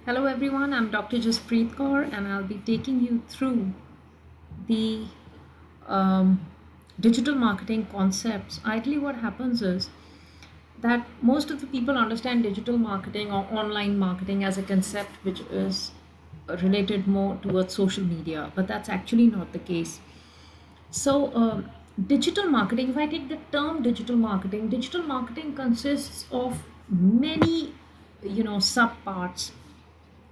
Hello everyone, I'm Dr. Jaspreet Kaur and I'll be taking you through the um, digital marketing concepts. Ideally, what happens is that most of the people understand digital marketing or online marketing as a concept which is related more towards social media, but that's actually not the case. So, digital marketing, if I take the term digital marketing consists of many, sub parts.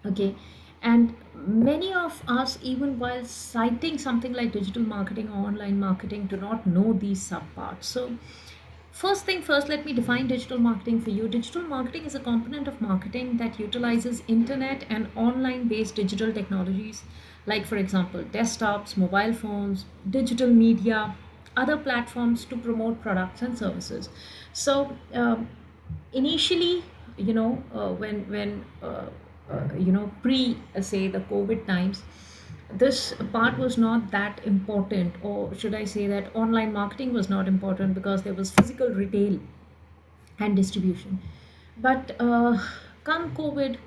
Okay. And many of us, even while citing something like digital marketing or online marketing, do not know these subparts. So, first thing first, let me define digital marketing for you. Digital marketing is a component of marketing that utilizes internet and online based digital technologies, like, for example, desktops, mobile phones, digital media, other platforms to promote products and services. So, initially, when pre say the COVID times, this part was not that important, or should I say that online marketing was not important because there was physical retail and distribution. But come COVID,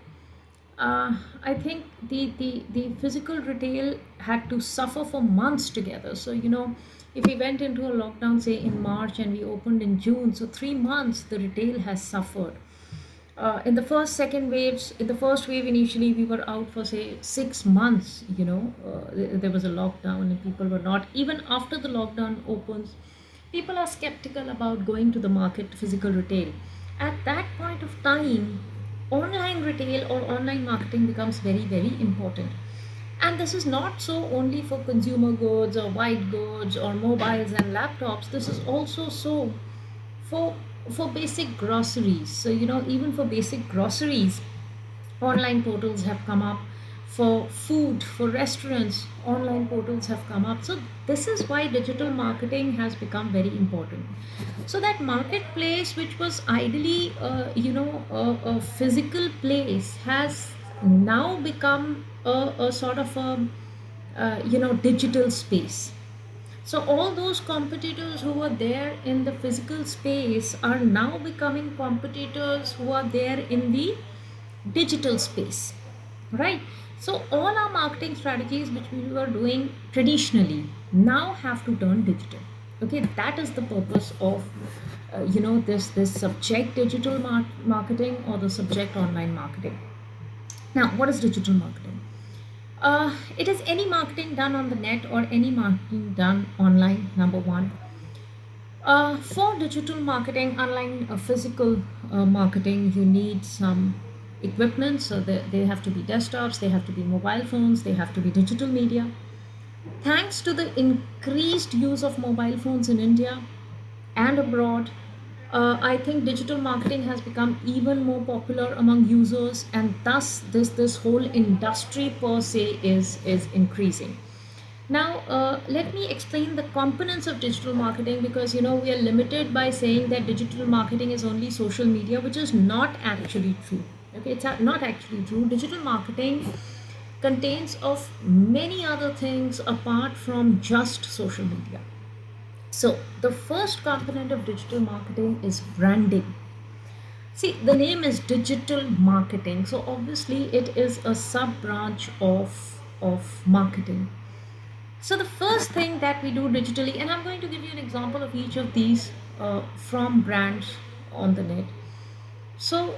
I think the physical retail had to suffer for months together. So, if we went into a lockdown, say in March, and we opened in June, so 3 months the retail has suffered. In the first, second waves, in the first wave, initially we were out for say 6 months. There was a lockdown, and people were not, even after the lockdown opens, people are skeptical about going to the market, physical retail. At that point of time, online retail or online marketing becomes very, very important. And this is not so only for consumer goods or white goods or mobiles and laptops. This is also so for for basic groceries. So, even for basic groceries, online portals have come up. For food, for restaurants, online portals have come up. So this is why digital marketing has become very important. So that marketplace, which was ideally a physical place, has now become a sort of a digital space. So all those competitors who were there in the physical space are now becoming competitors who are there in the digital space, right? So all our marketing strategies which we were doing traditionally now have to turn digital. Okay, that is the purpose of this subject digital marketing, or the subject online marketing. Now, what is digital marketing? It is any marketing done on the net or any marketing done online, number one. For digital marketing, unlike physical marketing, you need some equipment. So they have to be desktops, they have to be mobile phones, they have to be digital media. Thanks to the increased use of mobile phones in India and abroad, I think digital marketing has become even more popular among users, and thus this whole industry per se is increasing. Now, let me explain the components of digital marketing, because we are limited by saying that digital marketing is only social media, which is not actually true. Okay, it's not actually true. Digital marketing contains of many other things apart from just social media. So, the first component of digital marketing is branding. See, the name is digital marketing, so obviously it is a sub branch of marketing. So the first thing that we do digitally, and I'm going to give you an example of each of these from brands on the net. So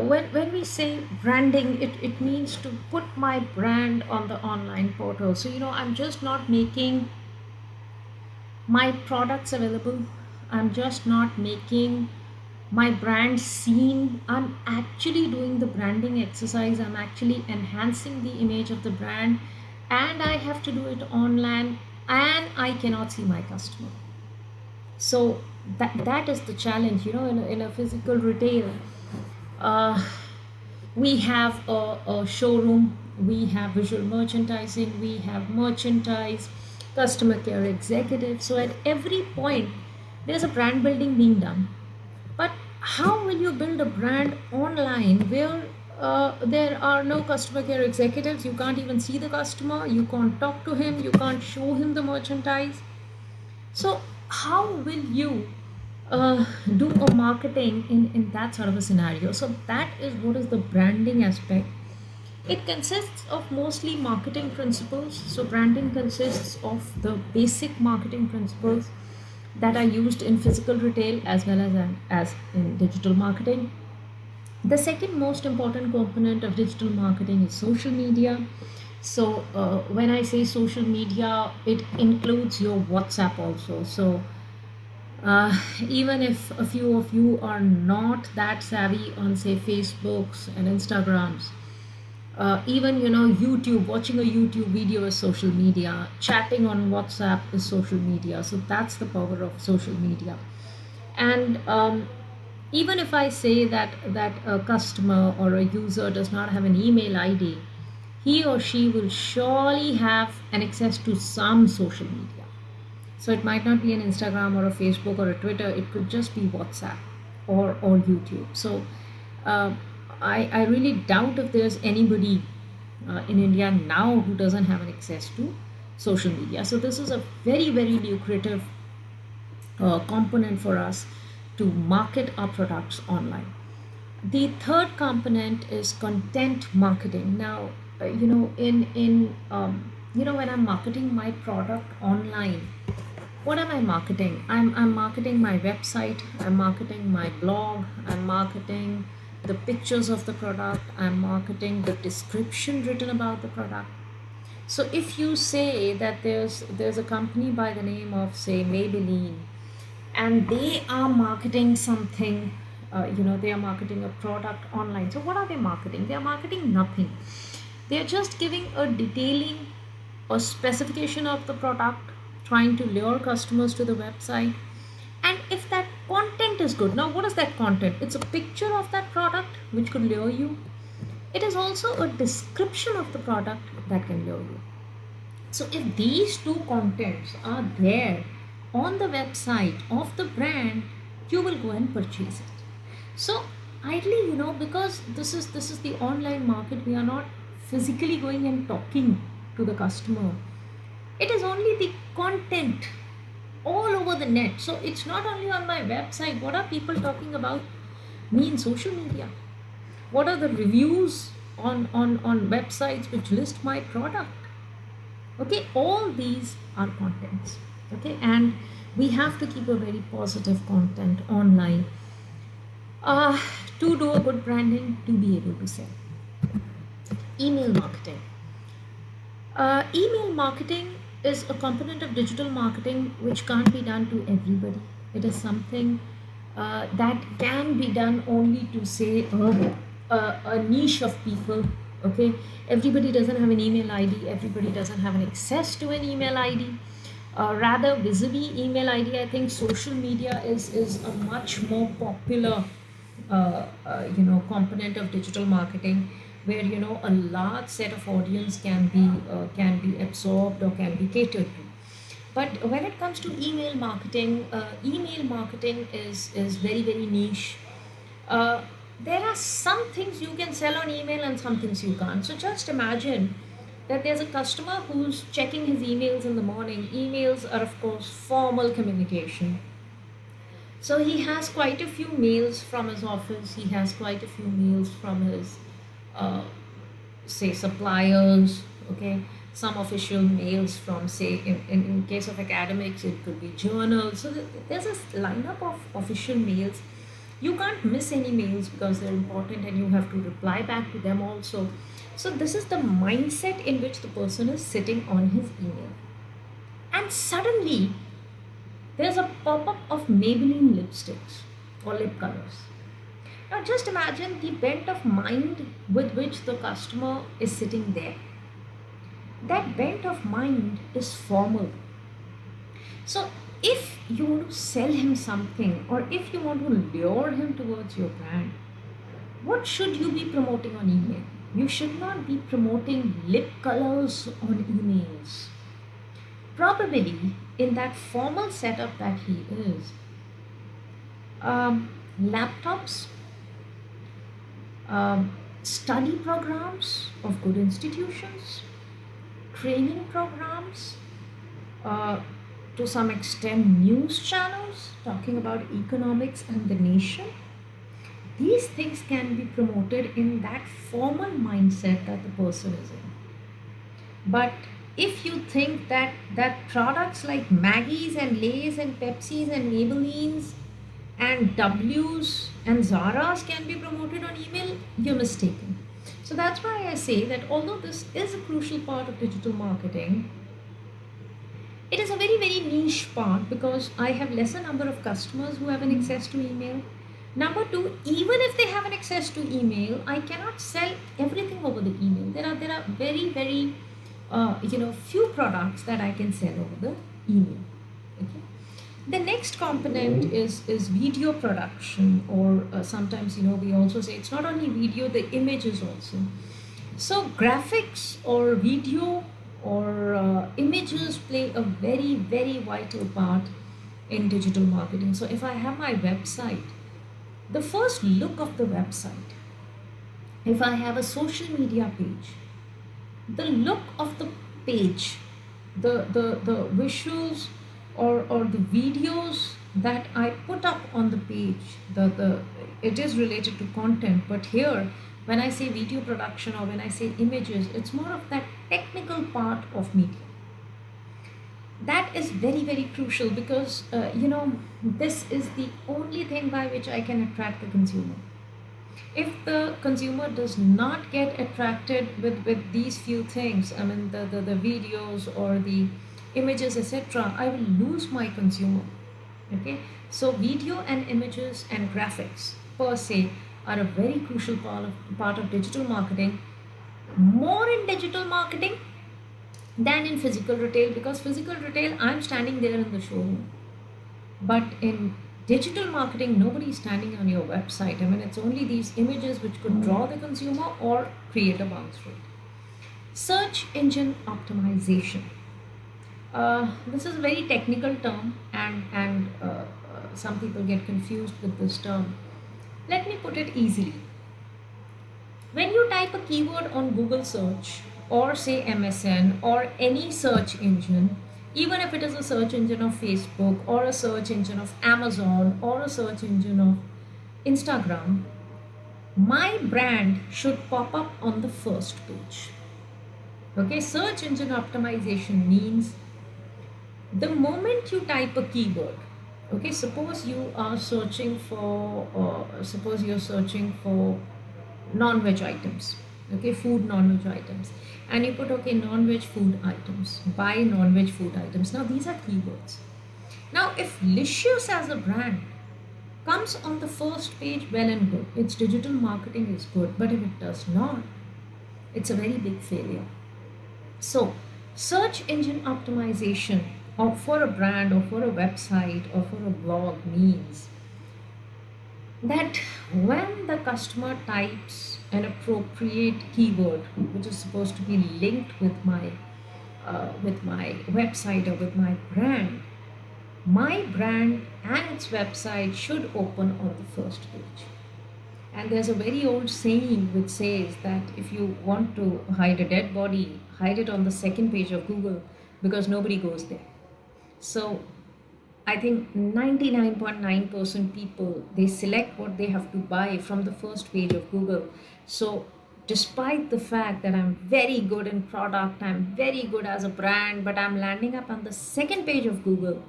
when we say branding, it means to put my brand on the online portal. So, I'm just not making my products available. I'm just not making my brand seen. I'm actually doing the branding exercise. I'm actually enhancing the image of the brand, and I have to do it online, and I cannot see my customer. So that is the challenge, in a physical retail. uh, we have a showroom, we have visual merchandising, we have merchandise, customer care executive. So at every point, there's a brand building being done. But how will you build a brand online where there are no customer care executives? You can't even see the customer, you can't talk to him, you can't show him the merchandise. So, how will you do marketing in that sort of a scenario? So, that is what is the branding aspect. It consists of mostly marketing principles. So, branding consists of the basic marketing principles that are used in physical retail as well as in digital marketing. The second most important component of digital marketing is social media. So, when I say social media, it includes your WhatsApp also. So, even if a few of you are not that savvy on, say, Facebooks and Instagrams, even YouTube, watching a YouTube video is social media, chatting on WhatsApp is social media. So that's the power of social media. And even if I say that a customer or a user does not have an email ID, he or she will surely have an access to some social media. So it might not be an Instagram or a Facebook or a Twitter. It could just be WhatsApp or YouTube. So uh, I really doubt if there's anybody in India now who doesn't have an access to social media. So this is a very lucrative component for us to market our products online. The third component is content marketing. Now, when I'm marketing my product online, what am I marketing? I'm marketing my website, I'm marketing my blog, I'm marketing the pictures of the product, I'm marketing the description written about the product. So if you say that there's a company by the name of, say, Maybelline, and they are marketing something, they are marketing a product online. So what are they marketing? They are marketing nothing. They are just giving a detailing or specification of the product, trying to lure customers to the website. And if that content is good, now what is that content? It's a picture of that product which could lure you. It is also a description of the product that can lure you. So if these two contents are there on the website of the brand, you will go and purchase it. So ideally, because this is the online market, we are not physically going and talking to the customer. It is only the content all over the net. So it's not only on my website. What are people talking about me in social media? What are the reviews on websites which list my product? Okay, all these are contents. Okay, and we have to keep a very positive content online uh, to do a good branding, to be able to sell. Email marketing. Email marketing is a component of digital marketing which can't be done to everybody. It is something that can be done only to, say, a niche of people. Okay, everybody doesn't have an email ID. Everybody doesn't have an access to an email ID. Rather, vis-a-vis email ID, I think social media is a much more popular component of digital marketing, where a large set of audience can be absorbed or can be catered to. But when it comes to email marketing is very niche. uh, there are some things you can sell on email and some things you can't. So just imagine that there's a customer who's checking his emails in the morning. Emails are, of course, formal communication. So he has quite a few mails from his office. He has quite a few mails from his, uh, say, suppliers. Okay, some official mails from, say, in case of academics, it could be journals. So there's a lineup of official mails. You can't miss any mails because they're important, and you have to reply back to them also. So this is the mindset in which the person is sitting on his email, and suddenly there's a pop-up of Maybelline lipsticks or lip colors. Now just imagine the bent of mind with which the customer is sitting there. That bent of mind is formal. So if you want to sell him something, or if you want to lure him towards your brand, what should you be promoting on email? You should not be promoting lip colors on emails. Probably in that formal setup that he is, laptops, study programs of good institutions, training programs, uh, to some extent news channels talking about economics and the nation. these things can be promoted in that formal mindset that the person is in. But if you think that products like Maggie's and Lay's and Pepsi's and Maybellines and W's and Zara's can be promoted on email, you're mistaken. So that's why I say that although this is a crucial part of digital marketing, it is a very, very niche part because I have lesser number of customers who have an access to email. Number two, even if they have an access to email, I cannot sell everything over the email. There are very, very few products that I can sell over the email. Okay. The next component is video production, or sometimes we also say it's not only video, the images also. So graphics or video or images play a very, very vital part in digital marketing. So if I have my website, the first look of the website, if I have a social media page, the look of the page, the visuals or the videos that I put up on the page, the it is related to content, but here when I say video production or when I say images, it's more of that technical part of media. That is very, very crucial because this is the only thing by which I can attract the consumer. If the consumer does not get attracted with these few things, I mean the videos or the images, etc., I will lose my consumer. Okay, so video and images and graphics per se are a very crucial part of digital marketing, more in digital marketing than in physical retail, because physical retail I'm standing there in the showroom, but in digital marketing nobody is standing on your website. I mean, it's only these images which could draw the consumer or create a bounce rate. Search engine optimization, this is a very technical term, and some people get confused with this term. Let me put it easily. When you type a keyword on Google search or say MSN or any search engine, even if it is a search engine of Facebook or a search engine of Amazon or a search engine of Instagram, my brand should pop up on the first page. Okay, search engine optimization means the moment you type a keyword, okay, suppose you are searching for, suppose you're searching for non-veg items, okay, food non-veg items, and you put, okay, non-veg food items, buy non-veg food items. Now these are keywords. Now if Licious as a brand comes on the first page, well and good, its digital marketing is good, but if it does not, it's a very big failure. So search engine optimization or for a brand or for a website or for a blog means that when the customer types an appropriate keyword which is supposed to be linked with my website or with my brand and its website should open on the first page. And there's a very old saying which says that if you want to hide a dead body, hide it on the second page of Google, because nobody goes there. So I think 99.9% people, they select what they have to buy from the first page of Google. So despite the fact that I'm very good in product, I'm very good as a brand, but I'm landing up on the second page of Google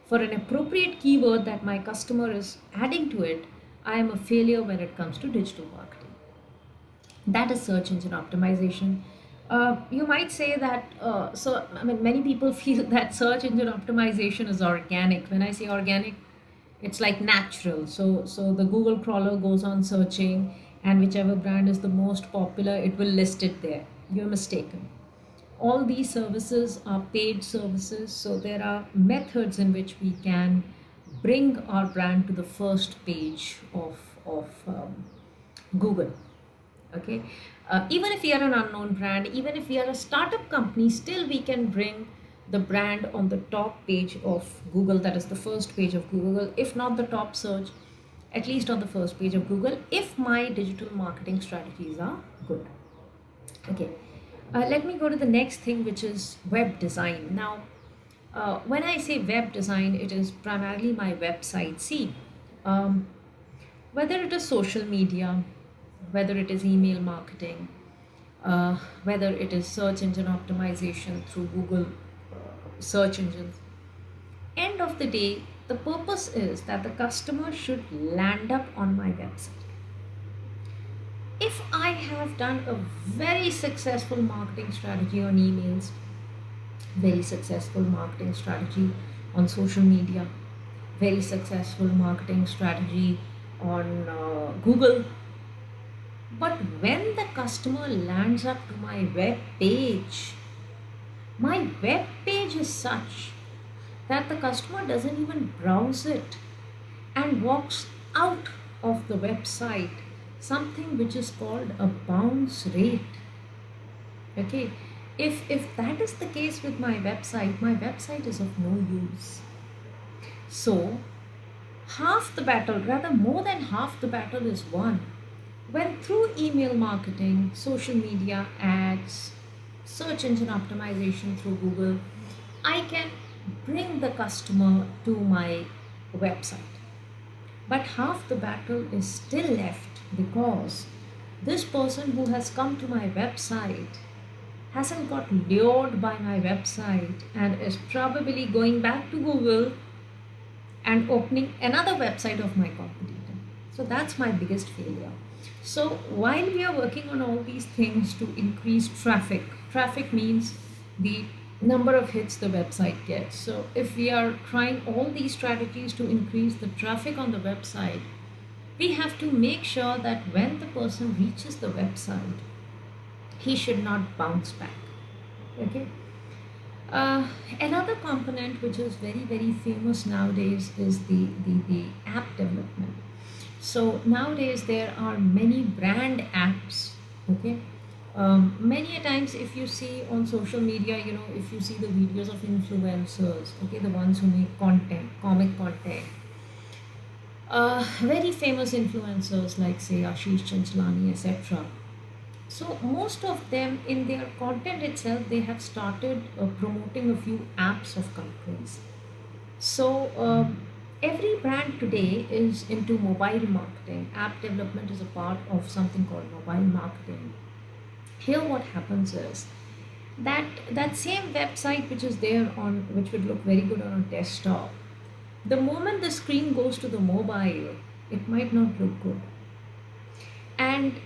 for an appropriate keyword that my customer is adding to it, I am a failure when it comes to digital marketing. That is search engine optimization. You might say that, so I mean, many people feel that search engine optimization is organic. When I say organic, it's like natural. So the Google crawler goes on searching, and whichever brand is the most popular, it will list it there. You're mistaken. All these services are paid services, so there are methods in which we can bring our brand to the first page of Google. Okay, even if we are an unknown brand, even if we are a startup company, still we can bring the brand on the top page of Google, that is the first page of Google, if not the top search, at least on the first page of Google, if my digital marketing strategies are good. Okay, let me go to the next thing, which is web design. Now, when I say web design, it is primarily my website. See, um, Whether it is social media, whether it is email marketing, whether it is search engine optimization through Google search engines. End of the day, the purpose is that the customer should land up on my website. If I have done a very successful marketing strategy on emails, very successful marketing strategy on social media, very successful marketing strategy on Google, but when the customer lands up to my web page is such that the customer doesn't even browse it and walks out of the website, something which is called a bounce rate. Okay, if that is the case with my website is of no use. So half the battle, rather more than half the battle, is won when through email marketing, social media ads, search engine optimization through Google, I can bring the customer to my website. But half the battle is still left because this person who has come to my website hasn't got lured by my website and is probably going back to Google and opening another website of my competitor. So that's my biggest failure. So while we are working on all these things to increase traffic means the number of hits the website gets. So if we are trying all these strategies to increase the traffic on the website, we have to make sure that when the person reaches the website, he should not bounce back. Okay. Another component which is very very famous nowadays is the app development. So nowadays there are many brand apps. Okay, many a times if you see on social media, if you see the videos of influencers, okay, the ones who make content, comic content, very famous influencers like say Ashish Chanchlani, etc. So most of them in their content itself, they have started promoting a few apps of companies. So every brand today is into mobile marketing. App development is a part of something called mobile marketing. Here, what happens is that that same website which is there on, which would look very good on a desktop, the moment the screen goes to the mobile, it might not look good. And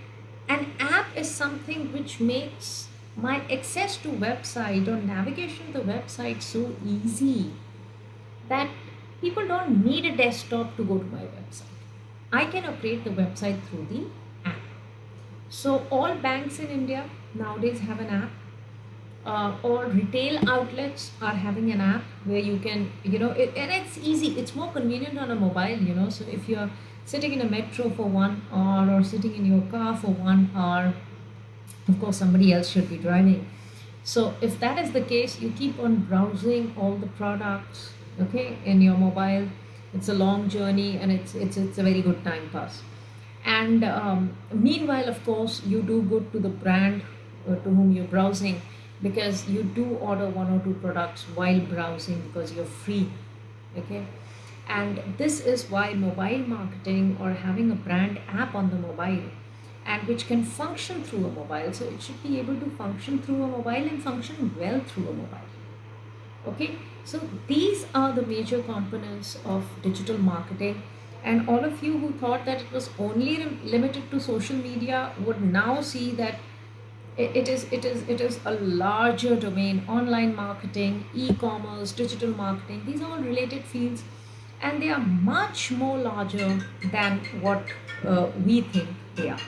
an app is something which makes my access to website or navigation to the website so easy that people don't need a desktop to go to my website. I can operate the website through the app. So all banks in India nowadays have an app. All retail outlets are having an app where you can, and it's easy. It's more convenient on a mobile. So if you're sitting in a metro for 1 hour or sitting in your car for 1 hour, of course somebody else should be driving. So if that is the case, you keep on browsing all the products, okay, in your mobile. It's a long journey and it's a very good time pass. And meanwhile, of course, you do good to the brand to whom you're browsing, because you do order one or two products while browsing because you're free. Okay. And this is why mobile marketing or having a brand app on the mobile and which can function through a mobile. So it should be able to function through a mobile and function well through a mobile. Okay, so these are the major components of digital marketing. And all of you who thought that it was only limited to social media would now see that it is a larger domain. Online marketing, e-commerce, digital marketing, these are all related fields, and they are much more larger than what we think they are.